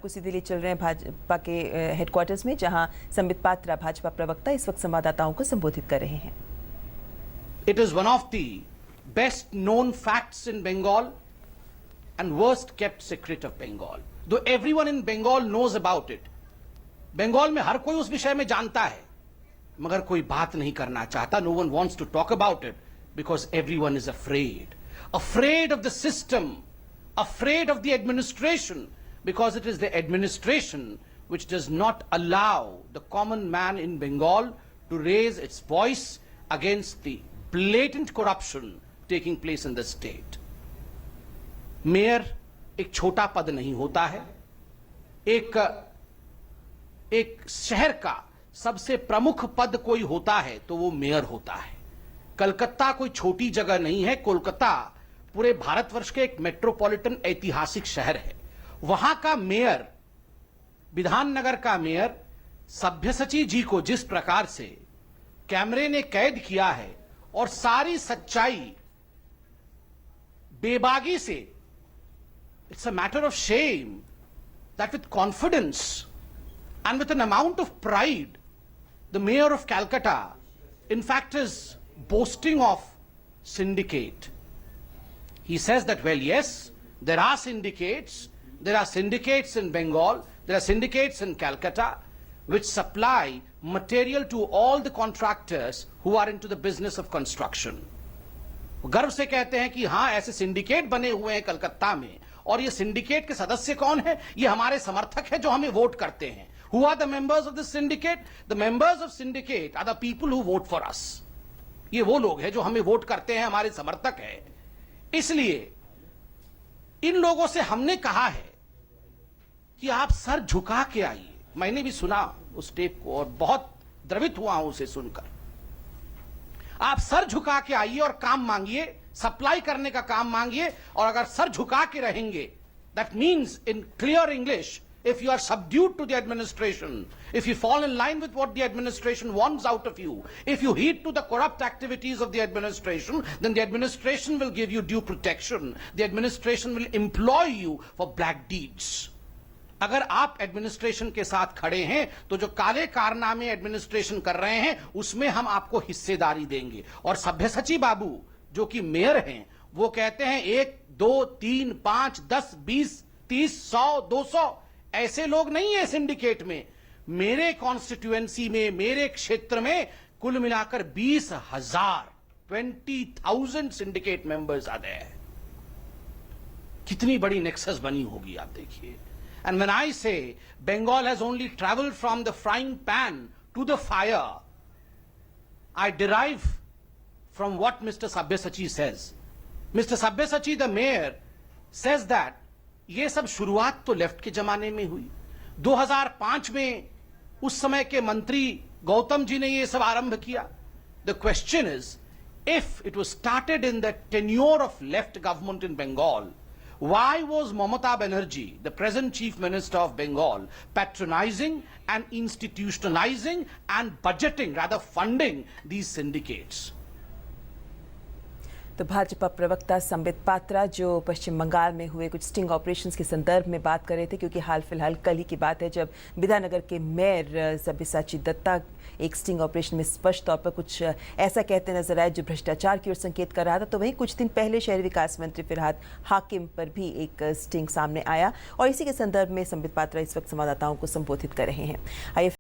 आपको सीधे ले चल रहे हैं भाजपा के हेडक्वार्टर्स में, जहां संबित पात्रा भाजपा प्रवक्ता इस वक्त संवाददाताओं को संबोधित कर रहे हैं। It is one of the best known facts in Bengal and worst kept secret of Bengal. Though everyone in Bengal knows about it. Bengal में हर कोई उस विषय में जानता है, मगर कोई बात नहीं करना चाहता. No one wants to talk about it because everyone is afraid. Afraid of the system, afraid of the administration, because it is the administration which does not allow the common man in Bengal to raise its voice against the blatant corruption taking place in the state. Mayor एक छोटा पद नहीं होता है. एक शहर का सबसे प्रमुख पद कोई होता है तो वो मेयर होता है. कलकत्ता कोई छोटी जगह नहीं है. कोलकाता पूरे भारतवर्ष के एक मेट्रोपॉलिटन ऐतिहासिक शहर है. वहां का मेयर, विधाननगर का मेयर सभ्यसची जी को जिस प्रकार से कैमरे ने कैद किया है और सारी सच्चाई बेबागी से, it's a matter of shame that with confidence and with an amount of pride, the mayor of Calcutta, in fact, is boasting of syndicate. He says that, well, yes, there are syndicates. There are syndicates in Bengal. There are syndicates in Calcutta which supply material to all the contractors who are into the business of construction. गर्व से कहते हैं कि हाँ, ऐसे syndicate बने हुए हैं कलकत्ता में, और ये सिंडिकेट के सदस्य कौन है? ये हमारे समर्थक हैं जो हमें वोट करते हैं. Who are the members of this syndicate? The members of syndicate are the people who vote for us. ये वो लोग हैं जो हमें वोट करते हैं, हमारे समर्थक हैं. इसलिए इन लोगों से हमने कहा है कि आप सर झुका के आइए. मैंने भी सुना उस टेप को और बहुत द्रवित हुआ हूं उसे सुनकर. आप सर झुका के आइए और काम मांगिए, सप्लाई करने का काम मांगिए. और अगर सर झुका के रहेंगे, that means in clear English, if you are subdued to the administration, if you fall in line with what the administration wants out of you, if you heed to the corrupt activities of the administration, then the administration will give you due protection. The administration will employ you for black deeds. अगर आप administration के साथ खड़े हैं तो जो काले कारनामे एडमिनिस्ट्रेशन कर रहे हैं उसमें हम आपको हिस्सेदारी देंगे. और सभ्यसची बाबू जो कि मेयर हैं, वो कहते हैं 1, 2, 3, 5, 10, 20, 30, 100, 200 ऐसे लोग नहीं है सिंडिकेट में. मेरे कॉन्स्टिट्यूएंसी में, मेरे क्षेत्र में कुल मिलाकर 20,000 20,000 सिंडिकेट मेंबर्स आ गए. कितनी बड़ी नेक्सस बनी होगी आप देखिए. And when I say Bengal has only travelled from the frying pan to the fire, I derive from what mister Sabyasachi says. Mister Sabyasachi the mayor says that ये सब शुरुआत तो लेफ्ट के जमाने में हुई. 2005 में उस समय के मंत्री गौतम जी ने ये सब आरंभ किया. The question is, if it was started in the tenure of left government in Bengal, why was Mamata Banerjee, the present chief minister of Bengal, patronizing and institutionalizing and budgeting, rather funding these syndicates? तो भाजपा प्रवक्ता संबित पात्रा जो पश्चिम बंगाल में हुए कुछ sting operations के संदर्भ में बात कर रहे थे, क्योंकि हाल फिलहाल कल ही की बात है जब विधाननगर के मेयर सब्यसाची दत्ता एक स्टिंग ऑपरेशन में स्पष्ट तौर पर कुछ ऐसा कहते नजर आए जो भ्रष्टाचार की ओर संकेत कर रहा था. तो वहीं कुछ दिन पहले शहरी विकास मंत्री फिरहाद हाकिम पर भी एक स्टिंग सामने आया और इसी के संदर्भ में संबित पात्रा इस वक्त संवाददाताओं को संबोधित कर रहे हैं. आइए